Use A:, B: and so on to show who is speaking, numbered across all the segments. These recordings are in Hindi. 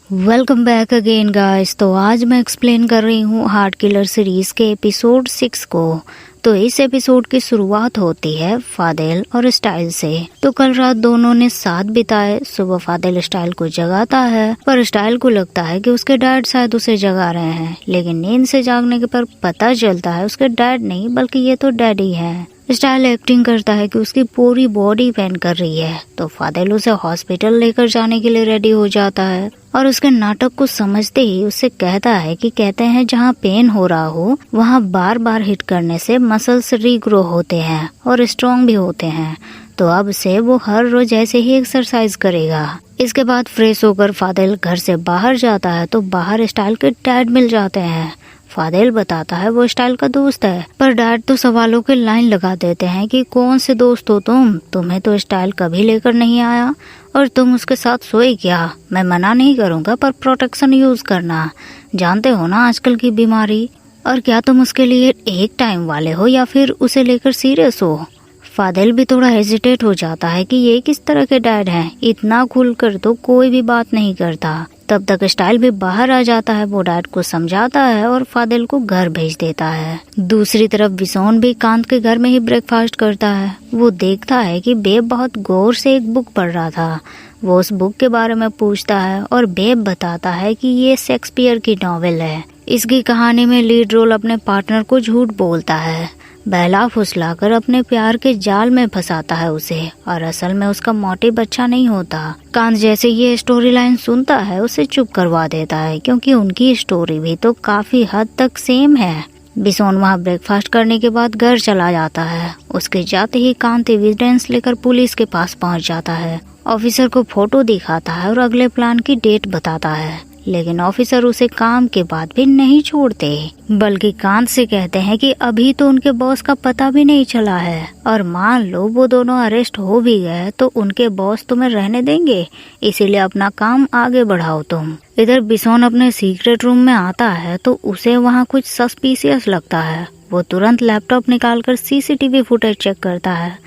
A: Welcome back again guys. तो आज मैं एक्सप्लेन कर रही हूँ हार्ट किलर सीरीज के एपिसोड 6 को। तो इस एपिसोड की शुरुआत होती है फादेल और स्टाइल से। तो कल रात दोनों ने साथ बिताए। सुबह फादेल स्टाइल को जगाता है, पर स्टाइल को लगता है कि उसके डैड शायद उसे जगा रहे हैं, लेकिन नींद से जागने के पर पता चलता है उसके डैड नहीं बल्कि ये तो डैडी है। स्टाइल एक्टिंग करता है कि उसकी पूरी बॉडी पेन कर रही है, तो फादेल उसे हॉस्पिटल लेकर जाने के लिए रेडी हो जाता है और उसके नाटक को समझते ही उससे कहता है कि कहते हैं जहाँ पेन हो रहा हो वहाँ बार बार हिट करने से मसल्स रीग्रो होते हैं और स्ट्रॉन्ग भी होते हैं। तो अब से वो हर रोज ऐसे ही एक्सरसाइज करेगा। इसके बाद फ्रेश होकर फादेल घर से बाहर जाता है, तो बाहर स्टाइल के डैड मिल जाते हैं। फादेल बताता है वो स्टाइल का दोस्त है, पर डैड तो सवालों के लाइन लगा देते हैं कि कौन से दोस्त हो तुम्हें तो स्टाइल कभी लेकर नहीं आया और तुम उसके साथ सोए क्या। मैं मना नहीं करूँगा, पर प्रोटेक्शन यूज करना। जानते हो ना आजकल की बीमारी। और क्या तुम उसके लिए एक टाइम वाले हो या फिर उसे लेकर सीरियस हो। फादेल भी थोड़ा हेजिटेट हो जाता है कि ये किस तरह के डैड हैं, इतना खुलकर तो कोई भी बात नहीं करता। तब तक स्टाइल भी बाहर आ जाता है। वो डैड को समझाता है और फादेल को घर भेज देता है। दूसरी तरफ बिसोन भी कांत के घर में ही ब्रेकफास्ट करता है। वो देखता है कि बेब बहुत गौर से एक बुक पढ़ रहा था। वो उस बुक के बारे में पूछता है और बेब बताता है कि ये शेक्सपियर की नॉवेल है। इसकी कहानी में लीड रोल अपने पार्टनर को झूठ बोलता है, बहला फुसलाकर अपने प्यार के जाल में फंसाता है उसे, और असल में उसका मोटिव अच्छा नहीं होता। कांत जैसे ये स्टोरी लाइन सुनता है उसे चुप करवा देता है, क्योंकि उनकी स्टोरी भी तो काफी हद तक सेम है। बिसोन वहाँ ब्रेकफास्ट करने के बाद घर चला जाता है। उसके जाते ही कांत एविडेंस लेकर पुलिस के पास पहुँच जाता है। ऑफिसर को फोटो दिखाता है और अगले प्लान की डेट बताता है, लेकिन ऑफिसर उसे काम के बाद भी नहीं छोड़ते, बल्कि कांत से कहते हैं कि अभी तो उनके बॉस का पता भी नहीं चला है, और मान लो वो दोनों अरेस्ट हो भी गए तो उनके बॉस तुम्हें रहने देंगे, इसीलिए अपना काम आगे बढ़ाओ तुम। इधर बिसोन अपने सीक्रेट रूम में आता है तो उसे वहाँ कुछ सस्पिशियस लगता है। वो तुरंत लैपटॉप निकालकर सीसीटीवी फुटेज चेक करता है,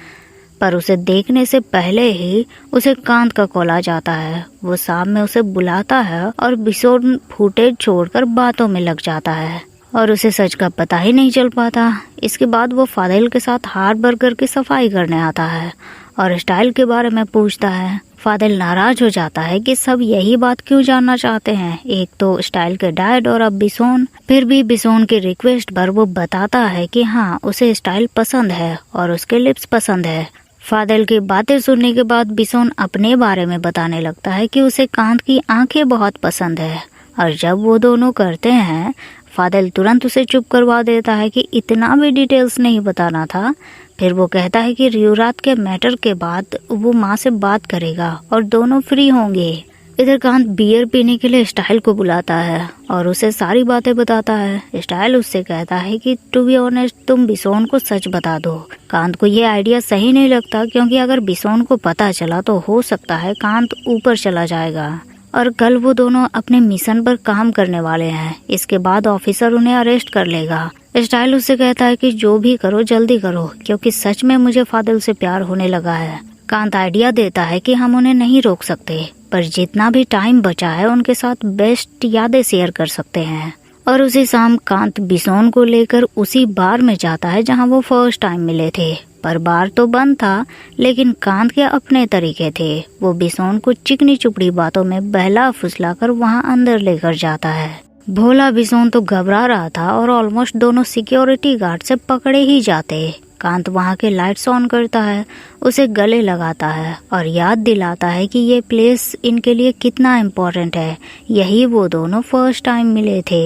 A: पर उसे देखने से पहले ही उसे कांत का कॉल आ जाता है। वो शाम में उसे बुलाता है और बिसोन फुटेज छोड़कर बातों में लग जाता है और उसे सच का पता ही नहीं चल पाता। इसके बाद वो फादेल के साथ हार्ट बर्गर की सफाई करने आता है और स्टाइल के बारे में पूछता है। फादेल नाराज हो जाता है कि सब यही बात क्यों जानना चाहते हैं, एक तो स्टाइल के डैड और अब बिसोन। फिर भी बिसोन की रिक्वेस्ट पर वो बताता है कि हाँ उसे स्टाइल पसंद है और उसके लिप्स पसंद है। फादेल की बातें सुनने के बाद बिसोन अपने बारे में बताने लगता है कि उसे कांत की आंखें बहुत पसंद है, और जब वो दोनों करते हैं फादेल तुरंत उसे चुप करवा देता है कि इतना भी डिटेल्स नहीं बताना था। फिर वो कहता है कि रियोरात के मैटर के बाद वो माँ से बात करेगा और दोनों फ्री होंगे। इधर कांत बियर पीने के लिए स्टाइल को बुलाता है और उसे सारी बातें बताता है। स्टाइल उससे कहता है कि टू बी ऑनेस्ट तुम बिसोन को सच बता दो। कांत को ये आइडिया सही नहीं लगता, क्योंकि अगर बिसोन को पता चला तो हो सकता है कांत ऊपर चला जाएगा, और कल वो दोनों अपने मिशन पर काम करने वाले हैं। इसके बाद ऑफिसर उन्हें अरेस्ट कर लेगा। स्टाइल उससे कहता है कि जो भी करो जल्दी करो, क्योंकि सच में मुझे फादेल से प्यार होने लगा है। कांत आइडिया देता है कि हम उन्हें नहीं रोक सकते, पर जितना भी टाइम बचा है उनके साथ बेस्ट यादें शेयर कर सकते हैं। और उसी शाम कांत बिसोन को लेकर उसी बार में जाता है जहां वो फर्स्ट टाइम मिले थे, पर बार तो बंद था, लेकिन कांत के अपने तरीके थे। वो बिसोन को चिकनी चुपड़ी बातों में बहला फुसलाकर वहां अंदर लेकर जाता है। भोला बिसोन तो घबरा रहा था और ऑलमोस्ट दोनों सिक्योरिटी गार्ड से पकड़े ही जाते। कांत वहाँ के लाइट्स ऑन करता है, उसे गले लगाता है और याद दिलाता है कि ये प्लेस इनके लिए कितना इम्पोर्टेंट है। यही वो दोनों फर्स्ट टाइम मिले थे।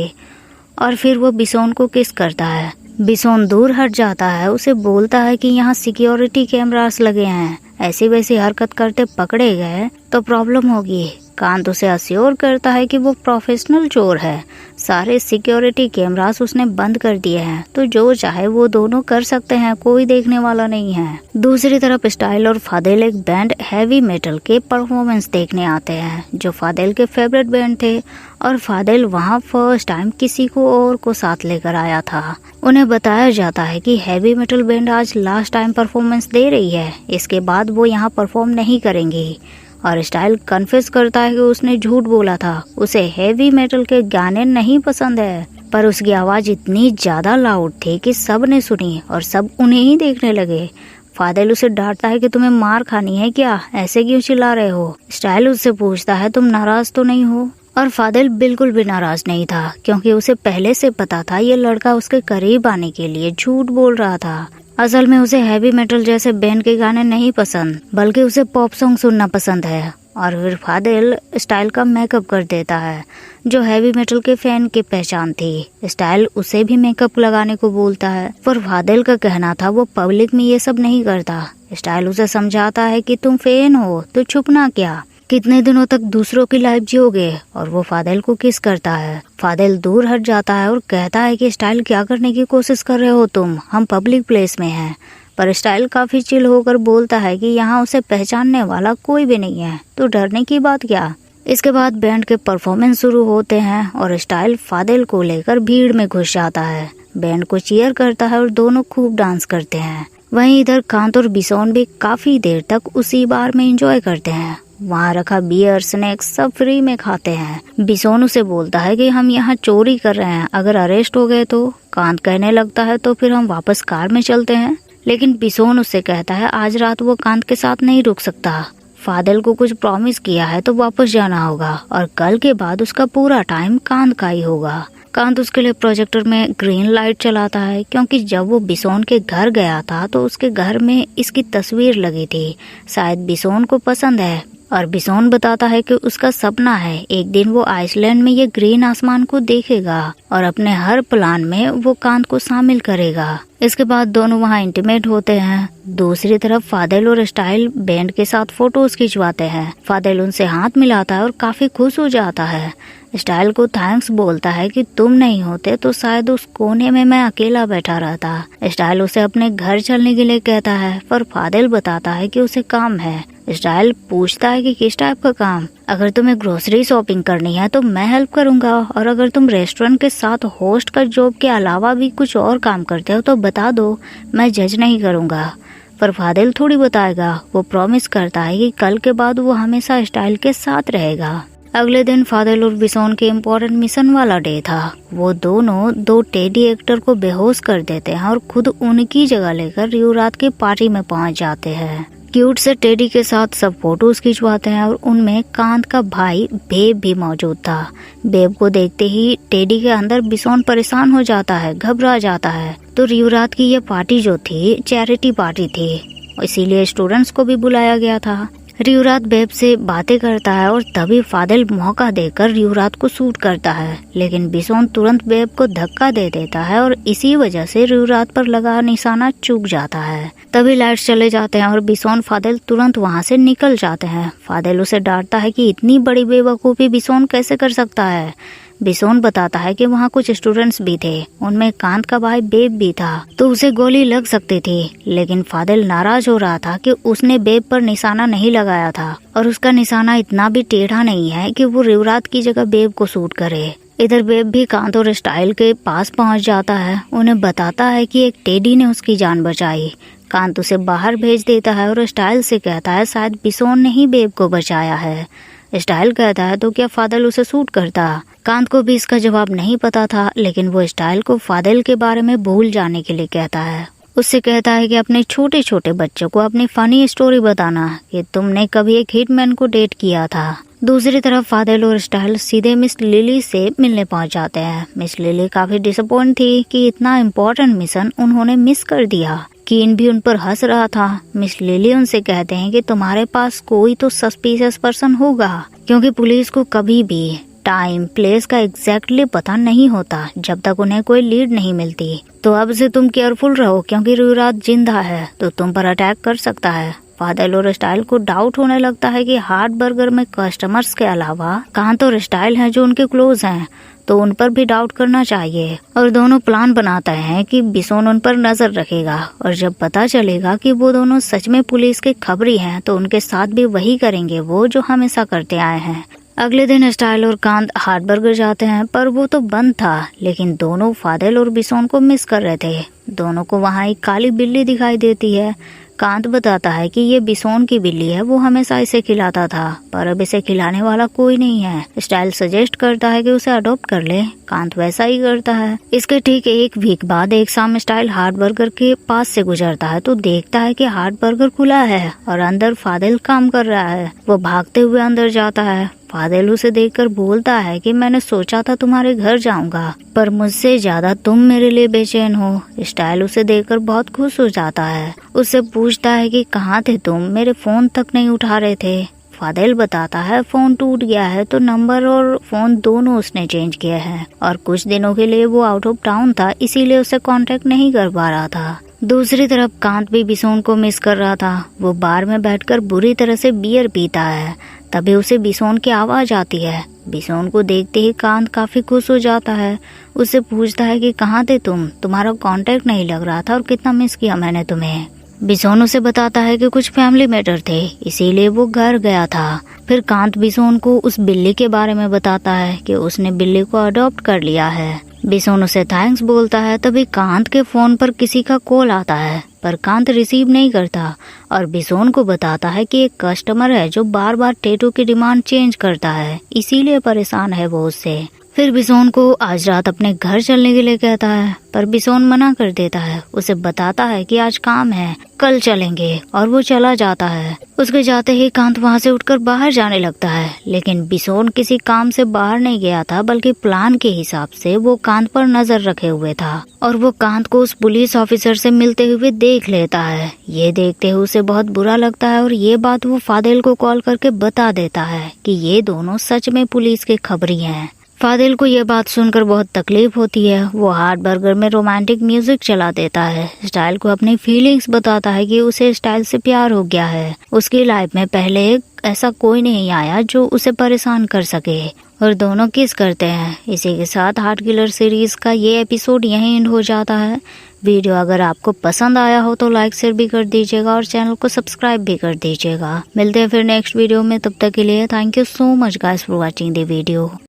A: और फिर वो बिसोन को किस करता है। बिसोन दूर हट जाता है, उसे बोलता है कि यहाँ सिक्योरिटी कैमरास लगे हैं, ऐसी वैसी हरकत करते पकड़े गए तो प्रॉब्लम होगी। कांत उसे अश्योर करता है कि वो प्रोफेशनल चोर है, सारे सिक्योरिटी कैमरास उसने बंद कर दिए हैं, तो जो चाहे वो दोनों कर सकते हैं, कोई देखने वाला नहीं है। दूसरी तरफ स्टाइल और फादेल एक बैंड हैवी मेटल के परफॉर्मेंस देखने आते हैं, जो फादेल के फेवरेट बैंड थे, और फादेल वहाँ फर्स्ट टाइम किसी को और को साथ लेकर आया था। उन्हें बताया जाता है कि हैवी मेटल बैंड आज लास्ट टाइम परफॉर्मेंस दे रही है, इसके बाद वो यहाँ परफॉर्म नहीं करेंगी। और स्टाइल कन्फेस करता है कि उसने झूठ बोला था, उसे हेवी मेटल के गाने नहीं पसंद है। पर उसकी आवाज इतनी ज्यादा लाउड थी कि सब ने सुनी और सब उन्हें ही देखने लगे। फादेल उसे डांटता है कि तुम्हें मार खानी है क्या, ऐसे क्यों चिल्ला रहे हो। स्टाइल उससे पूछता है तुम नाराज तो नहीं हो। और फादेल बिल्कुल भी नाराज नहीं था, क्योंकि उसे पहले से पता था ये लड़का उसके करीब आने के लिए झूठ बोल रहा था। असल में उसे हैवी मेटल जैसे बैंड के गाने नहीं पसंद, बल्कि उसे पॉप सॉन्ग सुनना पसंद है। और फिर फादेल स्टाइल का मेकअप कर देता है, जो हैवी मेटल के फैन की पहचान थी। स्टाइल उसे भी मेकअप लगाने को बोलता है, पर फादेल का कहना था वो पब्लिक में ये सब नहीं करता। स्टाइल उसे समझाता है कि तुम फैन हो तो छुपना क्या, कितने दिनों तक दूसरों की लाइफ जियोगे। और वो फादेल को किस करता है। फादेल दूर हट जाता है और कहता है कि स्टाइल क्या करने की कोशिश कर रहे हो तुम, हम पब्लिक प्लेस में हैं। पर स्टाइल काफी चिल होकर बोलता है कि यहाँ उसे पहचानने वाला कोई भी नहीं है, तो डरने की बात क्या। इसके बाद बैंड के परफॉर्मेंस शुरू होते हैं और स्टाइल फादेल को लेकर भीड़ में घुस जाता है। बैंड को चीयर करता है और दोनों खूब डांस करते हैं। वहीं इधर कांत और बिसोन भी काफी देर तक उसी बार में एंजॉय करते हैं। वहाँ रखा बियर स्नैक्स सब फ्री में खाते हैं। बिसोन उसे बोलता है कि हम यहाँ चोरी कर रहे हैं, अगर अरेस्ट हो गए तो। कांत कहने लगता है तो फिर हम वापस कार में चलते हैं, लेकिन बिसोन उससे कहता है आज रात वो कांत के साथ नहीं रुक सकता। फादेल को कुछ प्रॉमिस किया है तो वापस जाना होगा और कल के बाद उसका पूरा टाइम कांत का ही होगा। कांत उसके लिए प्रोजेक्टर में ग्रीन लाइट चलाता है, क्योंकि जब वो बिसोन के घर गया था तो उसके घर में इसकी तस्वीर लगी थी। शायद बिसोन को पसंद है और बिसोन बताता है कि उसका सपना है एक दिन वो आइसलैंड में ये ग्रीन आसमान को देखेगा और अपने हर प्लान में वो कांत को शामिल करेगा। इसके बाद दोनों वहाँ इंटीमेट होते हैं। दूसरी तरफ फादेल और स्टाइल बैंड के साथ फोटोज खिंचवाते हैं। फादेल उनसे हाथ मिलाता है और काफी खुश हो जाता है। स्टाइल को थैंक्स बोलता है कि तुम नहीं होते तो शायद उस कोने में मैं अकेला बैठा रहता। स्टाइल उसे अपने घर चलने के लिए कहता है, पर फादेल बताता है कि उसे काम है। स्टाइल पूछता है कि किस टाइप का काम। अगर तुम्हें ग्रोसरी शॉपिंग करनी है तो मैं हेल्प करूंगा, और अगर तुम रेस्टोरेंट के साथ होस्ट का जॉब के अलावा भी कुछ और काम करते हो तो बता दो, मैं जज नहीं करूंगा। पर फादेल थोड़ी बताएगा। वो प्रॉमिस करता है कि कल के बाद वो हमेशा स्टाइल के साथ रहेगा। अगले दिन फादेल और बिसोन के इम्पोर्टेंट मिशन वाला डे था। वो दोनों दो टेडी एक्टर को बेहोश कर देते हैं और खुद उनकी जगह लेकर युवरात की पार्टी में पहुंच जाते हैं। क्यूट से टेडी के साथ सब फोटोज खिंचवाते हैं और उनमें कांत का भाई बेब भी मौजूद था। बेब को देखते ही टेडी के अंदर बिसोन परेशान हो जाता है, घबरा जाता है। तो युवरात की ये पार्टी जो थी चैरिटी पार्टी थी, इसीलिए स्टूडेंट्स को भी बुलाया गया था। युवरात बेब से बातें करता है और तभी फादेल मौका देकर युवरात को शूट करता है, लेकिन बिसोन तुरंत बेब को धक्का दे देता है और इसी वजह से युवरात पर लगा निशाना चूक जाता है। तभी लाइट्स चले जाते हैं और बिसोन फादेल तुरंत वहाँ से निकल जाते हैं। फादेल उसे डांटता है कि इतनी बड़ी बेवकूफ़ी बिसोन कैसे कर सकता है। बिसोन बताता है कि वहाँ कुछ स्टूडेंट्स भी थे, उनमें कांत का भाई बेब भी था, तो उसे गोली लग सकती थी। लेकिन फादेल नाराज हो रहा था कि उसने बेब पर निशाना नहीं लगाया था और उसका निशाना इतना भी टेढ़ा नहीं है कि वो युवरात की जगह बेब को शूट करे। इधर बेब भी कांत और स्टाइल के पास पहुंच जाता है। उन्हें बताता है कि एक टेडी ने उसकी जान बचाई। कांत उसे बाहर भेज देता है और स्टाइल से कहता है शायद बिसोन ने ही बेब को बचाया है। स्टाइल कहता है तो क्या फादेल उसे शूट करता। कांत को भी इसका जवाब नहीं पता था, लेकिन वो स्टाइल को फादेल के बारे में भूल जाने के लिए कहता है। उससे कहता है कि अपने छोटे छोटे बच्चों को अपनी फनी स्टोरी बताना कि तुमने कभी एक हिटमैन को डेट किया था। दूसरी तरफ फादेल और स्टाइल सीधे मिस लिली से मिलने पहुंच जाते हैं। मिस लिली काफी डिसअपॉइंट थी कि इतना इम्पोर्टेंट मिशन उन्होंने मिस कर दिया। कीन भी उन पर हंस रहा था। मिस लिली उनसे कहते हैं कि तुम्हारे पास कोई तो सस्पिशियस पर्सन होगा, क्योंकि पुलिस को कभी भी टाइम प्लेस का एग्जैक्टली पता नहीं होता जब तक उन्हें कोई लीड नहीं मिलती। तो अब से तुम केयरफुल रहो, क्योंकि युवरात जिंदा है तो तुम पर अटैक कर सकता है। फादेल और स्टाइल को डाउट होने लगता है कि हार्ट बर्गर में कस्टमर्स के अलावा कांत और स्टाइल हैं जो उनके क्लोज हैं, तो उन पर भी डाउट करना चाहिए। और दोनों प्लान बनाते हैं कि बिसोन उन पर नजर रखेगा और जब पता चलेगा कि वो दोनों सच में पुलिस के खबरी हैं तो उनके साथ भी वही करेंगे वो जो हमेशा करते आए हैं। अगले दिन स्टाइल और कांत हार्ट बर्गर जाते हैं, पर वो तो बंद था, लेकिन दोनों फादेल और बिसोन को मिस कर रहे थे। दोनों को वहाँ एक काली बिल्ली दिखाई देती है। कांत बताता है कि ये बिसोन की बिल्ली है, वो हमेशा इसे खिलाता था पर अब इसे खिलाने वाला कोई नहीं है। स्टाइल सजेस्ट करता है कि उसे अडॉप्ट कर ले। कांत वैसा ही करता है। इसके ठीक 1 वीक बाद एक शाम स्टाइल हार्ट बर्गर के पास से गुजरता है तो देखता है कि हार्ट बर्गर खुला है और अंदर फादिल काम कर रहा है। वो भागते हुए अंदर जाता है। फादिल उसे देखकर बोलता है कि मैंने सोचा था तुम्हारे घर जाऊंगा पर मुझसे ज्यादा तुम मेरे लिए बेचैन हो। स्टाइल उसे देखकर बहुत खुश हो जाता है। उससे पूछता है कि कहाँ थे तुम, मेरे फोन तक नहीं उठा रहे थे। फादिल बताता है फोन टूट गया है तो नंबर और फोन दोनों उसने चेंज किए हैं और कुछ दिनों के लिए वो आउट ऑफ टाउन था, इसीलिए उसे कांटेक्ट नहीं कर पा रहा था। दूसरी तरफ कांत भी बिसोन को मिस कर रहा था। वो बार में बैठकर बुरी तरह से बियर पीता है। तभी उसे बिसोन की आवाज आती है। बिसोन को देखते ही कांत काफी खुश हो जाता है। उससे पूछता है कि कहाँ थे तुम, तुम्हारा कांटेक्ट नहीं लग रहा था और कितना मिस किया मैंने तुम्हें। बिसोन उसे बताता है कि कुछ फैमिली मैटर थे, इसीलिए वो घर गया था। फिर कांत बिसोन को उस बिल्ली के बारे में बताता है कि उसने बिल्ली को अडॉप्ट कर लिया है। बिसोन उसे थैंक्स बोलता है। तभी कांत के फोन पर किसी का कॉल आता है पर कांत रिसीव नहीं करता और बिसोन को बताता है कि एक कस्टमर है जो बार बार टैटू की डिमांड चेंज करता है, इसीलिए परेशान है वो उससे। फिर बिसोन को आज रात अपने घर चलने के लिए कहता है पर बिसोन मना कर देता है। उसे बताता है कि आज काम है, कल चलेंगे और वो चला जाता है। उसके जाते ही कांत वहाँ से उठकर बाहर जाने लगता है लेकिन बिसोन किसी काम से बाहर नहीं गया था बल्कि प्लान के हिसाब से वो कांत पर नजर रखे हुए था और वो कांत को उस पुलिस ऑफिसर से मिलते हुए देख लेता है। ये देखते हुए उसे बहुत बुरा लगता है और ये बात वो फादिल को कॉल करके बता देता है कि ये दोनों सच में पुलिस के खबरी हैं। फादिल को ये बात सुनकर बहुत तकलीफ होती है। वो हार्ट बर्गर में रोमांटिक म्यूजिक चला देता है। स्टाइल को अपनी फीलिंग्स बताता है कि उसे स्टाइल से प्यार हो गया है। उसकी लाइफ में पहले ऐसा कोई नहीं आया जो उसे परेशान कर सके और दोनों किस करते हैं। इसी के साथ हार्ट किलर सीरीज का ये एपिसोड यहीं एंड हो जाता है। वीडियो अगर आपको पसंद आया हो तो लाइक शेयर भी कर दीजिएगा और चैनल को सब्सक्राइब भी कर दीजिएगा। मिलते हैं फिर नेक्स्ट वीडियो में, तब तक के लिए thank you so much guys for watching the video.